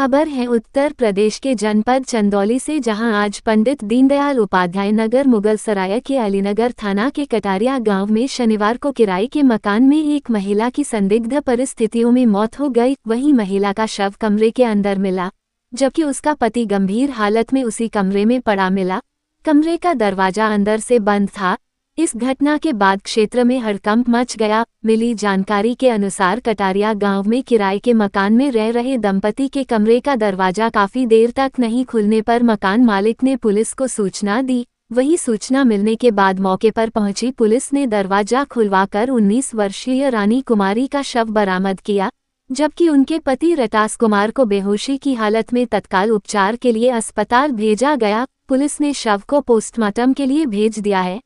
खबर है उत्तर प्रदेश के जनपद चंदौली से, जहां आज पंडित दीनदयाल उपाध्याय नगर मुगलसराय के अलीनगर थाना के कटारिया गांव में शनिवार को किराए के मकान में एक महिला की संदिग्ध परिस्थितियों में मौत हो गई। वहीं महिला का शव कमरे के अंदर मिला, जबकि उसका पति गंभीर हालत में उसी कमरे में पड़ा मिला। कमरे का दरवाजा अंदर से बंद था। इस घटना के बाद क्षेत्र में हड़कंप मच गया। मिली जानकारी के अनुसार कटारिया गांव में किराए के मकान में रह रहे दंपति के कमरे का दरवाजा काफी देर तक नहीं खुलने पर मकान मालिक ने पुलिस को सूचना दी। वही सूचना मिलने के बाद मौके पर पहुंची पुलिस ने दरवाजा खुलवाकर 19 वर्षीय रानी कुमारी का शव बरामद किया, जबकि उनके पति रटास कुमार को बेहोशी की हालत में तत्काल उपचार के लिए अस्पताल भेजा गया। पुलिस ने शव को पोस्टमार्टम के लिए भेज दिया है।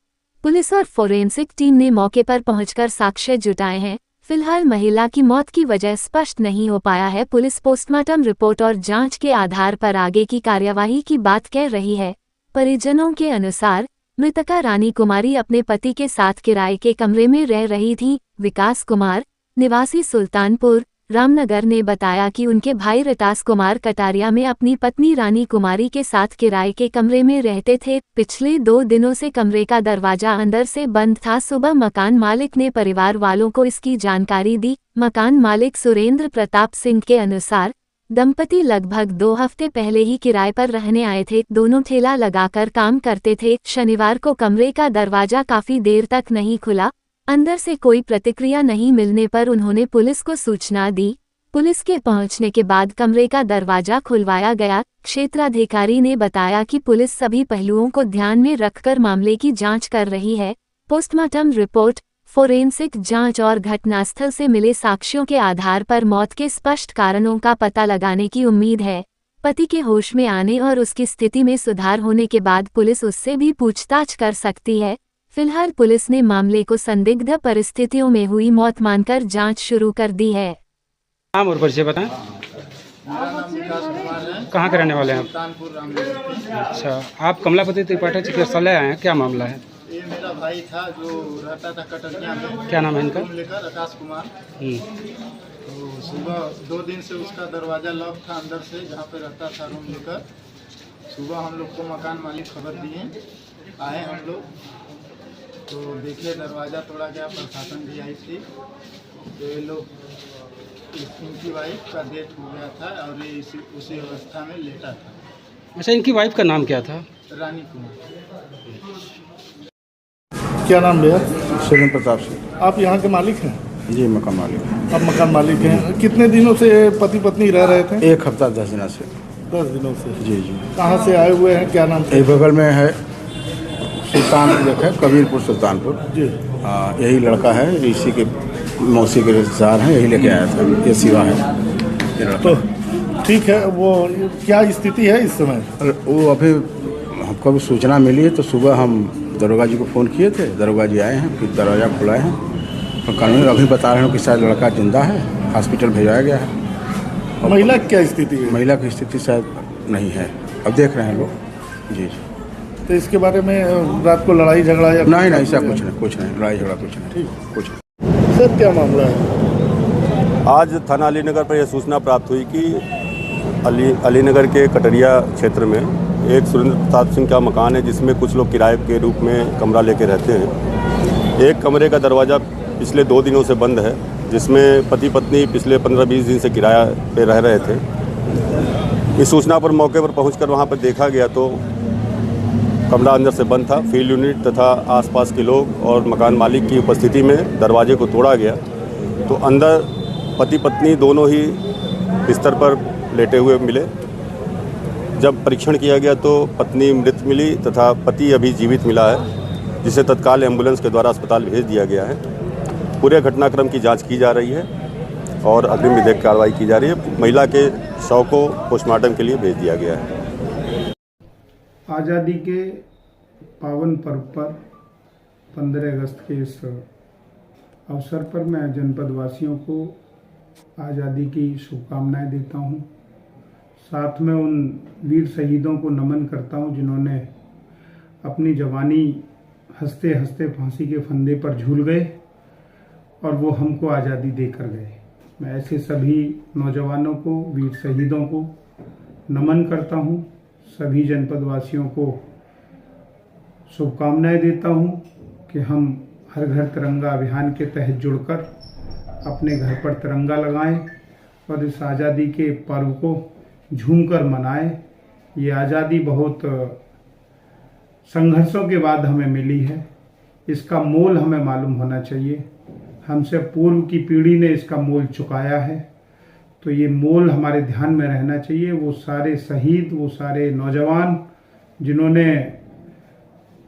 पुलिस और फोरेंसिक टीम ने मौके पर पहुंचकर साक्ष्य जुटाए हैं। फिलहाल महिला की मौत की वजह स्पष्ट नहीं हो पाया है। पुलिस पोस्टमार्टम रिपोर्ट और जांच के आधार पर आगे की कार्यवाही की बात कह रही है। परिजनों के अनुसार मृतका रानी कुमारी अपने पति के साथ किराए के कमरे में रह रही थी। विकास कुमार, निवासी सुल्तानपुर रामनगर, ने बताया कि उनके भाई रटास कुमार कटारिया में अपनी पत्नी रानी कुमारी के साथ किराए के कमरे में रहते थे। पिछले 2 दिनों से कमरे का दरवाजा अंदर से बंद था। सुबह मकान मालिक ने परिवार वालों को इसकी जानकारी दी। मकान मालिक सुरेंद्र प्रताप सिंह के अनुसार दंपति लगभग 2 हफ्ते पहले ही किराए पर रहने आए थे। दोनों ठेला लगाकर काम करते थे। शनिवार को कमरे का दरवाजा काफी देर तक नहीं खुला। अंदर से कोई प्रतिक्रिया नहीं मिलने पर उन्होंने पुलिस को सूचना दी। पुलिस के पहुंचने के बाद कमरे का दरवाजा खुलवाया गया। क्षेत्राधिकारी ने बताया कि पुलिस सभी पहलुओं को ध्यान में रखकर मामले की जांच कर रही है। पोस्टमार्टम रिपोर्ट, फोरेंसिक जांच और घटनास्थल से मिले साक्ष्यों के आधार पर मौत के स्पष्ट कारणों का पता लगाने की उम्मीद है। पति के होश में आने और उसकी स्थिति में सुधार होने के बाद पुलिस उससे भी पूछताछ कर सकती है। फिलहाल पुलिस ने मामले को संदिग्ध परिस्थितियों में हुई मौत मानकर जांच शुरू कर दी है। नाम और परिचय बताएं। कहाँ के रहने वाले हैं आप? सुल्तानपुर रामनगर। अच्छा, आप कमलापति त्रिपाठी चिकित्सालय आए हैं, क्या मामला है? ये मेरा भाई था जो रहता था कटरिया में। क्या नाम है इनका? रूम लेकर रटास कुमार। तो सुबह 2 दिन से उसका दरवाज़ा लॉक था अंदर से, जहाँ पे रहता था रूम लेकर। सुबह हम लोग को मकान मालिक खबर दिए, आए हम लोग तो देखे दरवाज़ा तोड़ा गया। प्रशासन भी आई थी। तो ये लोग इनकी वाइफ का डेथ हो गया था और ये उसी अवस्था में लेटा था। अच्छा, इनकी वाइफ का नाम क्या था? रानी कुमार। क्या नाम भैया? सुरेंद्र प्रताप सिंह। आप यहाँ के मालिक हैं? जी, मकान मालिक। आप मकान मालिक हैं। कितने दिनों से पति पत्नी रह रहे थे? 1 हफ्ता 10 दिनों से। 10 दिनों से। जी जी। कहाँ से आए हुए हैं, क्या नाम? यही बगल में है सुल्तानपुर, देखे कबीरपुर सुल्तानपुर जी। यही लड़का है, इसी के मौसी के रिश्तेदार हैं, यही लेके आया था। ये सिवा है ये लड़का। तो ठीक है, वो क्या स्थिति है इस समय? वो अभी हमको भी सूचना मिली है तो सुबह हम दरोगा जी को फ़ोन किए थे। दरोगा जी आए हैं, फिर दरवाज़ा खुलाए हैं। तो कानूनी अभी बता रहे हैं कि शायद लड़का जिंदा है, हॉस्पिटल भेजाया गया है। महिला की क्या स्थिति है? महिला की स्थिति शायद नहीं है, अब देख रहे हैं लोग। जी जी। तो इसके बारे में रात को लड़ाई झगड़ा या नहीं, ऐसा कुछ नहीं, लड़ाई झगड़ा कुछ नहीं, कुछ नहीं। सर, क्या मामला है? आज थाना अलीनगर पर यह सूचना प्राप्त हुई कि अलीनगर के कटरिया क्षेत्र में एक सुरेंद्र प्रताप सिंह का मकान है, जिसमें कुछ लोग किराए के रूप में कमरा लेके रहते हैं। एक कमरे का दरवाज़ा पिछले 2 दिनों से बंद है, जिसमें पति पत्नी पिछले 15-20 दिन से किराया पे रह रहे थे। इस सूचना पर मौके पर पहुंचकर वहां पर देखा गया तो कमरा अंदर से बंद था। फील्ड यूनिट तथा आसपास के लोग और मकान मालिक की उपस्थिति में दरवाजे को तोड़ा गया तो अंदर पति पत्नी दोनों ही बिस्तर पर लेटे हुए मिले। जब परीक्षण किया गया तो पत्नी मृत मिली तथा पति अभी जीवित मिला है, जिसे तत्काल एम्बुलेंस के द्वारा अस्पताल भेज दिया गया है। पूरे घटनाक्रम की जांच की जा रही है और अग्रिम विधिक कार्रवाई की जा रही है। महिला के शव को पोस्टमार्टम के लिए भेज दिया गया है। आज़ादी के पावन पर्व पर 15 अगस्त के इस अवसर पर मैं जनपद वासियों को आज़ादी की शुभकामनाएं देता हूं। साथ में उन वीर शहीदों को नमन करता हूं जिन्होंने अपनी जवानी हंसते हंसते फांसी के फंदे पर झूल गए और वो हमको आज़ादी देकर गए। मैं ऐसे सभी नौजवानों को, वीर शहीदों को नमन करता हूँ। सभी जनपद वासियों को शुभकामनाएं देता हूँ कि हम हर घर तिरंगा अभियान के तहत जुड़कर अपने घर पर तिरंगा लगाएं और इस आज़ादी के पर्व को झूमकर मनाएं। ये आज़ादी बहुत संघर्षों के बाद हमें मिली है, इसका मोल हमें मालूम होना चाहिए। हमसे पूर्व की पीढ़ी ने इसका मोल चुकाया है, तो ये मोल हमारे ध्यान में रहना चाहिए। वो सारे शहीद, वो सारे नौजवान जिन्होंने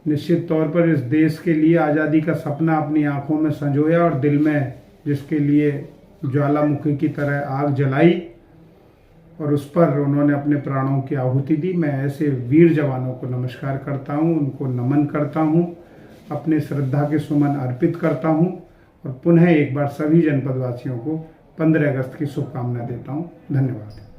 निश्चित तौर पर इस देश के लिए आज़ादी का सपना अपनी आंखों में संजोया और दिल में जिसके लिए ज्वालामुखी की तरह आग जलाई और उस पर उन्होंने अपने प्राणों की आहुति दी, मैं ऐसे वीर जवानों को नमस्कार करता हूं, उनको नमन करता हूं, अपने श्रद्धा के सुमन अर्पित करता हूं और पुनः एक बार सभी जनपदवासियों को 15 अगस्त की शुभकामना देता हूं। धन्यवाद।